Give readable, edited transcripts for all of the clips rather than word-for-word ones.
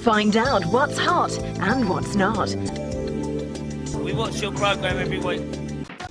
Find out what's hot and what's not. We watch your programme every week.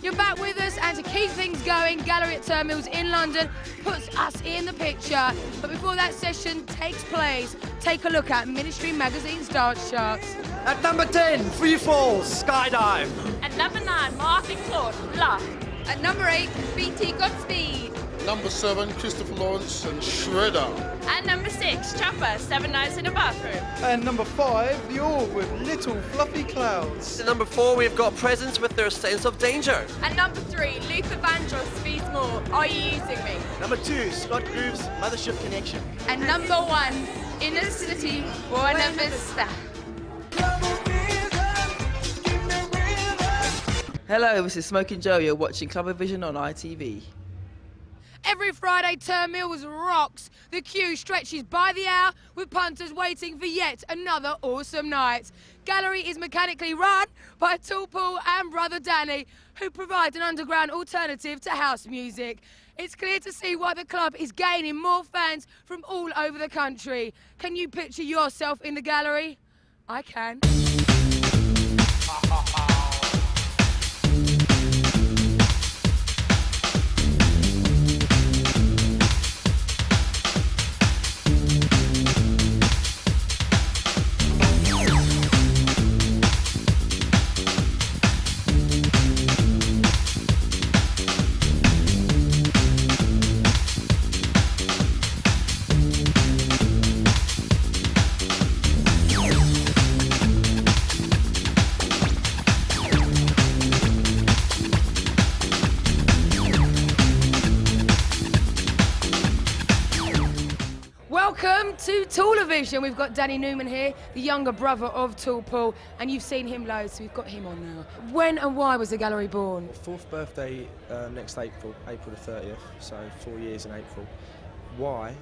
You're back with us, and to keep things going, Gallery at Turnmills in London puts us in the picture. But before that session takes place, take a look at Ministry Magazine's dance charts. At number 10, Free Fall, Skydive. At number 9, Mark and Claude, Love. At number 8, BT Godspeed. Number 7, Christopher Lawrence and Shredder. At number 6, Chopper, 7 Nights in a Bathroom. And number 5, The Orb with Little Fluffy Clouds. At number 4, we've got Presence with Their Sense of Danger. At number 3, Luther Vandross, Speeds More, Are You Using Me? Number 2, Scott Groove's Mothership Connection. And number 1, Inner City, Buena Vista. Hello, this is Smokin Jo. You're watching CLUBAVISION on ITV. Every Friday, Turnmills rocks. The queue stretches by the hour, with punters waiting for yet another awesome night. Gallery is mechanically run by Tool Paul and Brother Danny, who provide an underground alternative to house music. It's clear to see why the club is gaining more fans from all over the country. Can you picture yourself in the gallery? I can. Welcome to Toolavision. We've got Danny Newman here, the younger brother of Tool Paul, and you've seen him loads, so we've got him on now. When and why was the gallery born? 4th birthday next April the 30th, so 4 years in April. Why?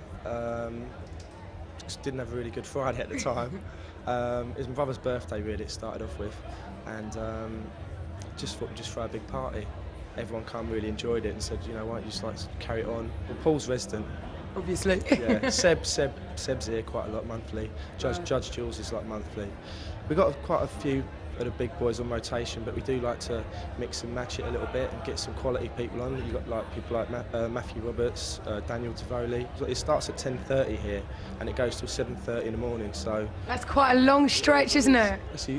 Just didn't have a really good Friday at the time. It was my brother's birthday really, it started off with, and just thought we'd just throw a big party. Everyone come really enjoyed it and said, you know, why don't you just like carry it on? Well, Paul's resident. Obviously. Yeah, Seb's here quite a lot monthly. Judge Jules is like monthly. We've got quite a few of the big boys on rotation, but we do like to mix and match it a little bit and get some quality people on. You've got like people like Matthew Roberts, Daniel Tavoli. It starts at 10:30 here and it goes till 7:30 in the morning. So that's quite a long stretch, isn't it? So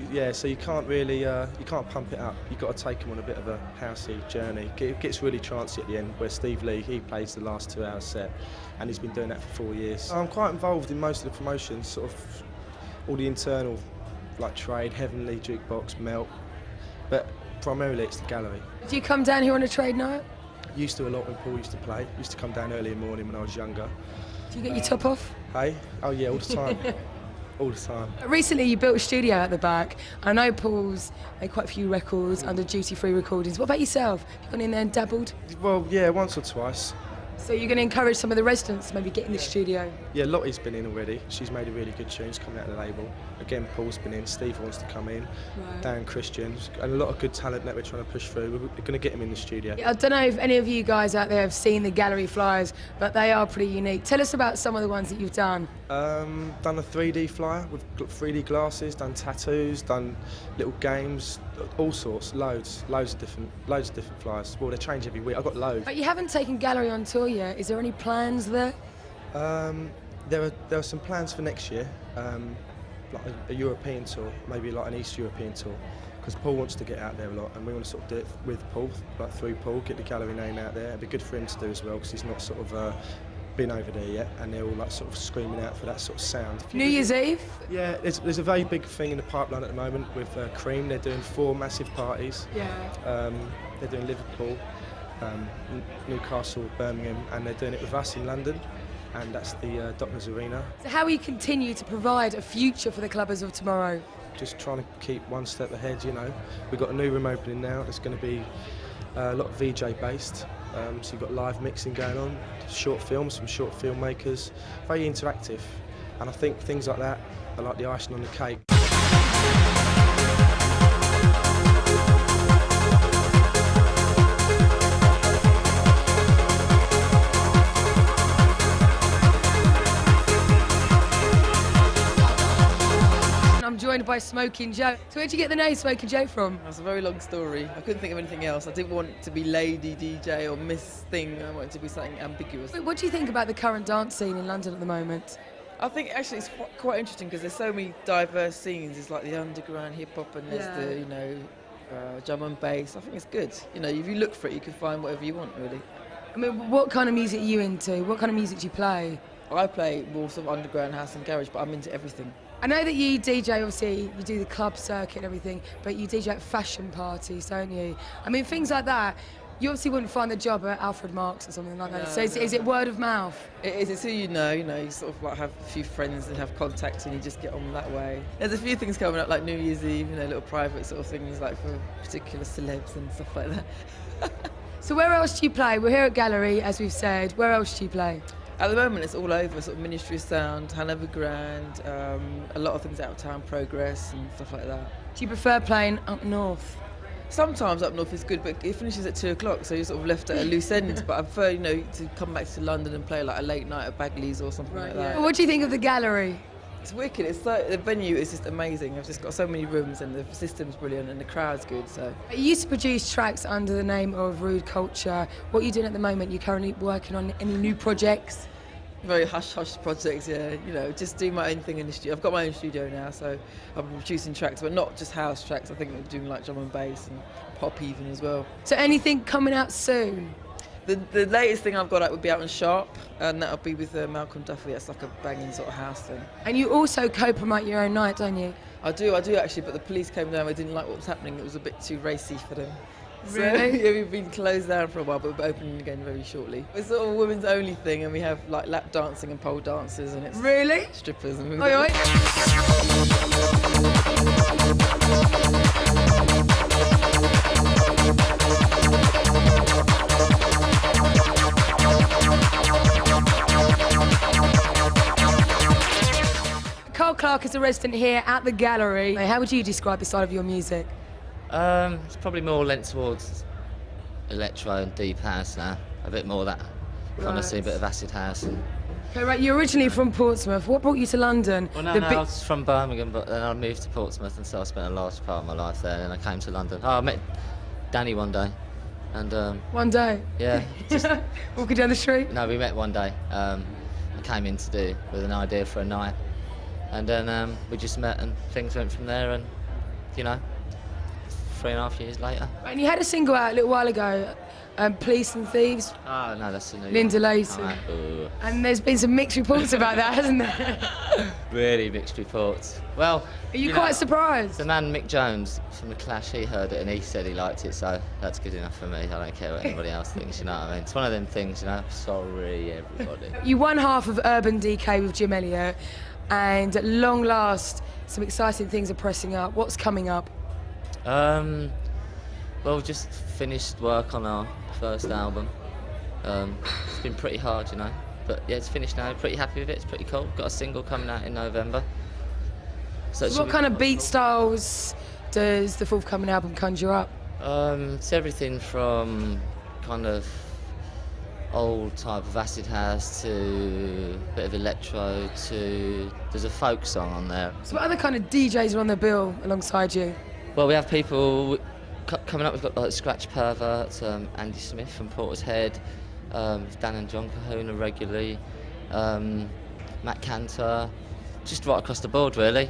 you can't really you can't pump it up. You've got to take them on a bit of a housey journey. It gets really trancey at the end, where Steve Lee, he plays the last 2 hours set, and he's been doing that for 4 years. I'm quite involved in most of the promotions, sort of all the internal, like Trade, Heavenly, Jukebox, Melt, but primarily it's the gallery. Do you come down here on a trade night? Used to a lot when Paul used to play. Used to come down early in the morning when I was younger. Do you get your top off? Hey? Oh yeah, all the time. All the time. Recently you built a studio at the back. I know Paul's made quite a few records under duty-free recordings. What about yourself? Have you gone in there and dabbled? Well, yeah, once or twice. So you're going to encourage some of the residents to maybe get in the studio? Yeah, Lottie's been in already. She's made a really good tune. She's coming out of the label. Again, Paul's been in. Steve wants to come in. Right. Dan Christian. And a lot of good talent that we're trying to push through. We're going to get him in the studio. I don't know if any of you guys out there have seen the gallery flyers, but they are pretty unique. Tell us about some of the ones that you've done. Done a 3D flyer with 3D glasses, done tattoos, done little games, all sorts, loads of different flyers. Well, they change every week. I've got loads. But you haven't taken gallery on tour yet. Is there any plans there? There are some plans for next year, like a European tour, maybe like an East European tour, because Paul wants to get out there a lot, and we want to sort of do it with Paul, like through Paul, get the gallery name out there. It'd be good for him to do as well, because he's not sort of been over there yet, and they're all like sort of screaming out for that sort of sound. New Year's Eve? Yeah, there's a very big thing in the pipeline at the moment with Cream. They're doing 4 massive parties. Yeah. They're doing Liverpool, Newcastle, Birmingham, and they're doing it with us in London, and that's the Docklands Arena. So how will you continue to provide a future for the clubbers of tomorrow? Just trying to keep one step ahead, you know. We've got a new room opening now. It's going to be a lot of VJ based. So you've got live mixing going on, short films from short filmmakers, very interactive. And I think things like that are like the icing on the cake. joined by Smokin Jo. So where'd you get the name Smokin Jo from? That's a very long story. I couldn't think of anything else. I didn't want to be Lady DJ or Miss Thing. I wanted to be something ambiguous. What do you think about the current dance scene in London at the moment? I think actually it's quite interesting because there's so many diverse scenes. It's like the underground hip hop and there's the, drum and bass. I think it's good. You know, if you look for it, you can find whatever you want, really. I mean, what kind of music are you into? What kind of music do you play? I play more sort of underground house and garage, but I'm into everything. I know that you DJ, obviously, you do the club circuit and everything, but you DJ at fashion parties, don't you? I mean, things like that, you obviously wouldn't find the job at Alfred Marks or something like that. So is it word of mouth? It is. It's who you know, you sort of like have a few friends and have contacts and you just get on that way. There's a few things coming up like New Year's Eve, little private sort of things like for particular celebs and stuff like that. So where else do you play? We're here at Gallery, as we've said. Where else do you play? At the moment, it's all over, sort of Ministry of Sound, Hanover Grand, a lot of things out of town, Progress and stuff like that. Do you prefer playing up north? Sometimes up north is good, but it finishes at 2 o'clock, so you're sort of left at a loose end. But I prefer, to come back to London and play like a late night at Bagley's or something like that. Well, what do you think of the Gallery? It's wicked. It's like, the venue is just amazing. I've just got so many rooms and the system's brilliant and the crowd's good. So You used to produce tracks under the name of Rude Culture. What are you doing at the moment? You currently working on any new projects? Very hush-hush projects, yeah. Just do my own thing in the studio. I've got my own studio now, so I'm producing tracks, but not just house tracks. I think I'm doing like drum and bass and pop even as well. So anything coming out soon? The latest thing I've got out would be out on Sharp, and that'll be with Malcolm Duffy. That's like a banging sort of house thing. And you also co-promote your own night, don't you? I do actually, but the police came down. They didn't like what was happening. It was a bit too racy for them. Really? So, yeah, we've been closed down for a while, but we're opening again very shortly. It's sort of a women's only thing, and we have like lap dancing and pole dancers, and it's really strippers. And oi, oi. Clarke is a resident here at the Gallery. How would you describe the style of your music? It's probably more lent towards electro and deep house now. A bit more of that. Kind of see a bit of acid house. Okay, right. You're originally from Portsmouth. What brought you to London? Well, no, I was from Birmingham, but then I moved to Portsmouth, and so I spent a large part of my life there. And then I came to London. I met Danny one day, and one day. Yeah. Just walking down the street. No, we met one day. I came in with an idea for a night. And then we just met and things went from there and, 3.5 years later. And you had a single out a little while ago, Police and Thieves. Oh, no, that's a new Linda one. Layton. And there's been some mixed reports about that, hasn't there? Really mixed reports. Well, are you quite surprised? The man Mick Jones from The Clash, he heard it and he said he liked it, so that's good enough for me. I don't care what anybody else thinks, you know what I mean? It's one of them things, sorry, everybody. You won half of Urban DK with Jim Elliott. And at long last, some exciting things are pressing up. What's coming up? Well, we've just finished work on our first album. It's been pretty hard, but yeah, it's finished now. Pretty happy with it. It's pretty cool. Got a single coming out in November. So what kind of beat styles does the forthcoming album conjure up? It's everything from kind of old type of acid house to a bit of electro to there's a folk song on there. So what other kind of DJs are on the bill alongside you? Well, we have people coming up. We've got like Scratch Pervert, Andy Smith from Portishead, Dan and John Kahuna regularly, Matt Cantor, just right across the board really.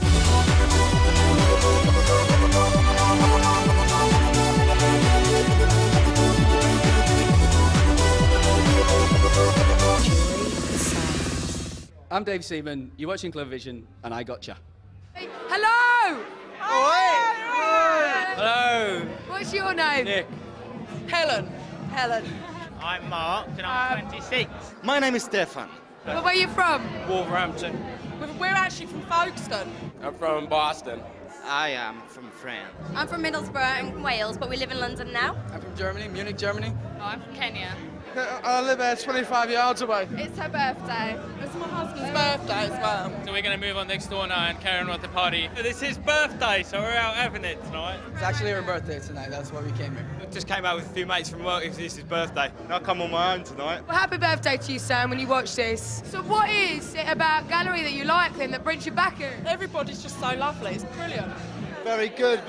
I'm Dave Seaman, you're watching CLUBAVISION, and I gotcha. Hey, hello! Hello! What's your name? Nick. Helen. I'm Mark and I'm 26. My name is Stefan. Where are you from? Wolverhampton. We're actually from Folkestone. I'm from Boston. I am from France. I'm from Middlesbrough and Wales, but we live in London now. I'm from Germany, Munich, Germany. Oh, I'm from Kenya. I live 25 yards away. It's her birthday. It's my husband's birthday as well. So we're going to move on next door now and carry on with the party. It's his birthday, so we're out having it tonight. It's actually her birthday tonight, that's why we came here. We just came out with a few mates from work because it's his birthday. I come on my own tonight. Well, happy birthday to you, Sam, when you watch this. So what is it about Gallery that you like then that brings you back here? Everybody's just so lovely. It's brilliant. Very good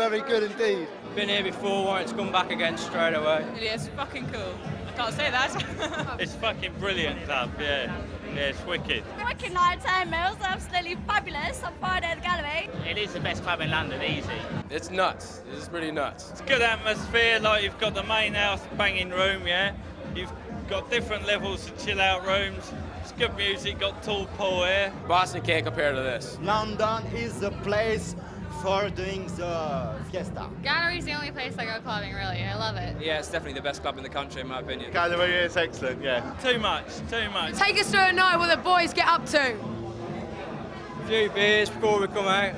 indeed. Been here before, wanted to come back again straight away. Really, it's fucking cool. I can't say that. It's fucking brilliant club, yeah. Yeah, it's wicked. Working night at Turnmills, absolutely fabulous on Friday at the Gallery. It is the best club in London, easy. It's nuts. It's really nuts. It's good atmosphere, like you've got the main house banging room, yeah? You've got different levels of chill out rooms. It's good music, got tall pool here. Boston can't compare to this. London is the place for doing the fiesta. Gallery's the only place I go clubbing, really. I love it. Yeah, it's definitely the best club in the country, in my opinion. Gallery is excellent, yeah. Too much, too much. Take us through a night what the boys get up to. A few beers before we come out.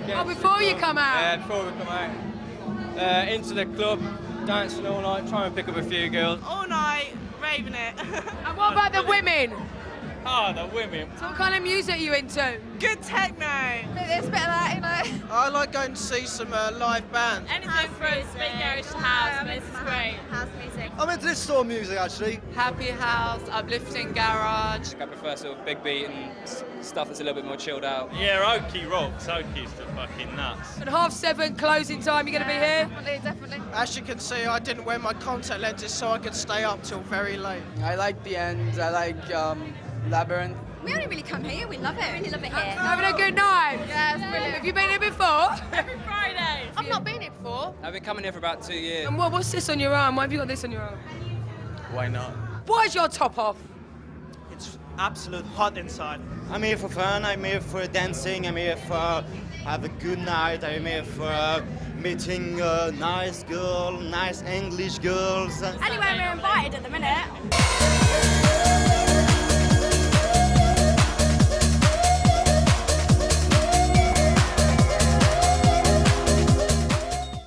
Oh, before you come out? Yeah, before we come out. Into the club, dancing all night, trying to pick up a few girls. All night, raving it. And what about the women? Oh, the women. So what kind of music are you into? Good techno. There's a bit of that, you know. I like going to see some live bands. Anything from Spin Garage to house, but this is great. House music. I'm into this sort of music actually. Happy house, uplifting garage. I prefer sort of big beat and stuff that's a little bit more chilled out. Yeah, Oakie rocks. Oakie's the fucking nuts. At 7:30 closing time, you going to be here? Definitely. As you can see, I didn't wear my contact lenses so I could stay up till very late. I like the end. I like Labyrinth. We only really come here, we love it. Really love it here. Having a good night? Yeah, it's brilliant. Have you been here before? Every Friday. I've not been here before. I've been coming here for about 2 years. And what's this on your arm? Why have you got this on your arm? Why not? Why is your top off? It's absolute hot inside. I'm here for fun, I'm here for dancing, I'm here for have a good night, I'm here for meeting nice girl, nice English girls. Anyway, we're invited at the minute.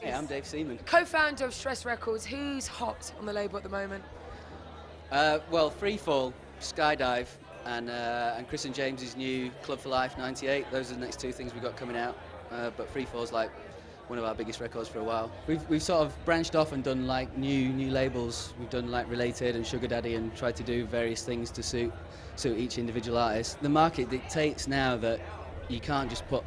Hey, I'm Dave Seaman. Co-founder of Stress Records. Who's hot on the label at the moment? Well, Freefall, Skydive, and Chris and James's new Club for Life 98. Those are the next two things we've got coming out. But Freefall's like one of our biggest records for a while. We've sort of branched off and done like new labels. We've done like Related and Sugar Daddy and tried to do various things to suit each individual artist. The market dictates now that you can't just put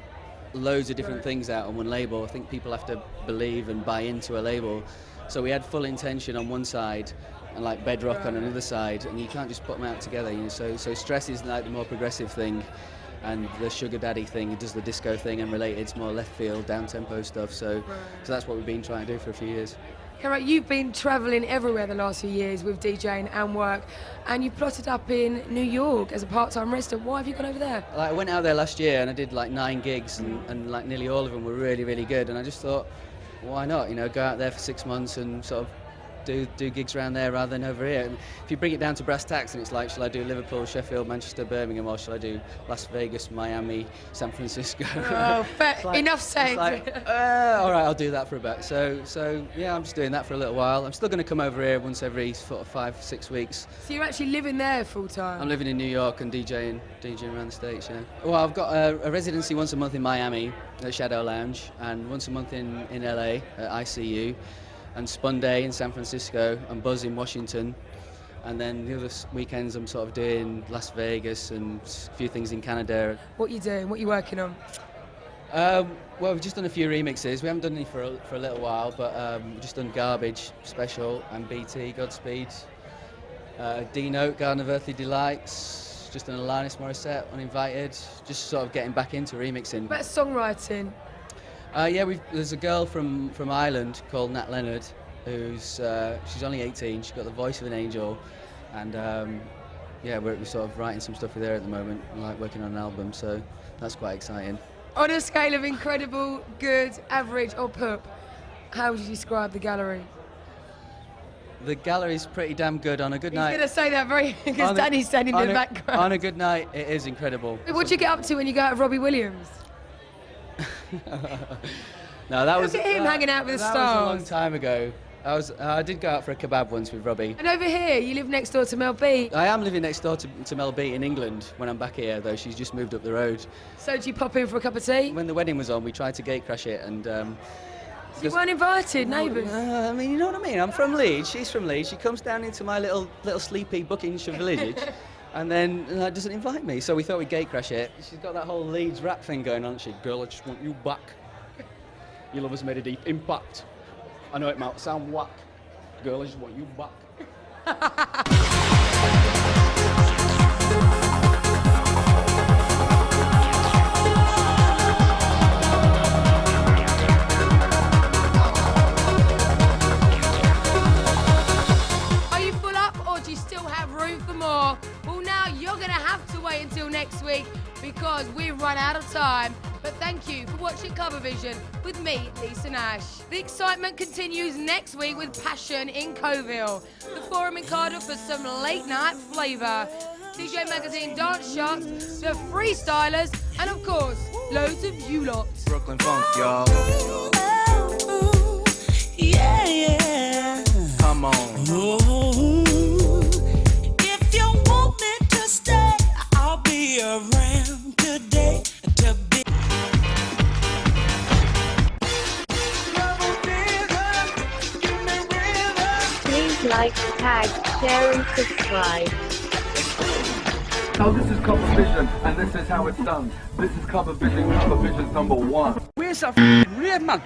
loads of different things out on one label. I think people have to believe and buy into a label. So we had Full Intention on one side and like Bedrock on another side, and you can't just put them out together. You know, so Stress is like the more progressive thing, and the Sugar Daddy thing, it does the disco thing, and Related's more left field, down tempo stuff. So that's what we've been trying to do for a few years. Okay, right, you've been travelling everywhere the last few years with DJing and work, and you plotted up in New York as a part-time resident. Why have you gone over there? Like, I went out there last year and I did like 9 gigs, and like nearly all of them were really, really good. And I just thought, why not? You know, go out there for 6 months and sort of do gigs around there rather than over here. And if you bring it down to brass tacks, and it's like, shall I do Liverpool, Sheffield, Manchester, Birmingham, or shall I do Las Vegas, Miami, San Francisco? Oh, fair. Like, Enough said. Like, all right, I'll do that for a bit. So yeah, I'm just doing that for a little while. I'm still going to come over here once every sort of 5-6 weeks. So you're actually living there full time? I'm living in New York and DJing around the States, yeah. Well, I've got a residency once a month in Miami at Shadow Lounge, and once a month in LA at ICU, and Spun Day in San Francisco, and Buzz in Washington. And then the other weekends I'm sort of doing Las Vegas and a few things in Canada. What you doing? What you working on? Well, we've just done a few remixes. We haven't done any for a little while, but we've just done Garbage, Special, and BT, Godspeed. D-Note, Garden of Earthly Delights, just done Alanis Morissette, Uninvited, just sort of getting back into remixing. About songwriting? Yeah, there's a girl from Ireland called Nat Leonard, who's she's only 18. She's got the voice of an angel, and yeah, we're sort of writing some stuff with her at the moment, like working on an album. So that's quite exciting. On a scale of incredible, good, average, or poop, how would you describe the gallery? The gallery's pretty damn good on a good night. He's going to say that very because Danny's standing in the background. On a good night, it is incredible. What do you get up to when you go out with Robbie Williams? No, that was. Look at him hanging out with the stars. That was a long time ago. I did go out for a kebab once with Robbie. And over here, you live next door to Mel B. I am living next door to Mel B in England when I'm back here, though she's just moved up the road. So do you pop in for a cup of tea? When the wedding was on, we tried to gate crash it, and you weren't invited, neighbours. I mean, you know what I mean. I'm from Leeds. She's from Leeds. She comes down into my little sleepy Buckinghamshire village, and then doesn't invite me. So we thought we'd gate crash it. She's got that whole Leeds rap thing going on. She, girl, I just want you back. Your love has made a deep impact. I know it might sound whack. Girl, I just want you back. Are you full up or do you still have room for more? Well, now you're going to have to wait until next week because we've run out of time. But thank you for watching CLUBAVISION with me, Lisa Nash. The excitement continues next week with Passion in Coville, the Forum in Cardiff for some late night flavour, DJ Magazine dance charts, the freestylers, and of course, loads of you lot. Brooklyn funk, y'all. Yeah, yeah. Come on. If you want me to stay, I'll be around today to be. Please like, tag, share and subscribe. Now this is CLUBAVISION, and this is how it's done. This is CLUBAVISION, CLUBAVISION #1. Where's that f***ing rave, man?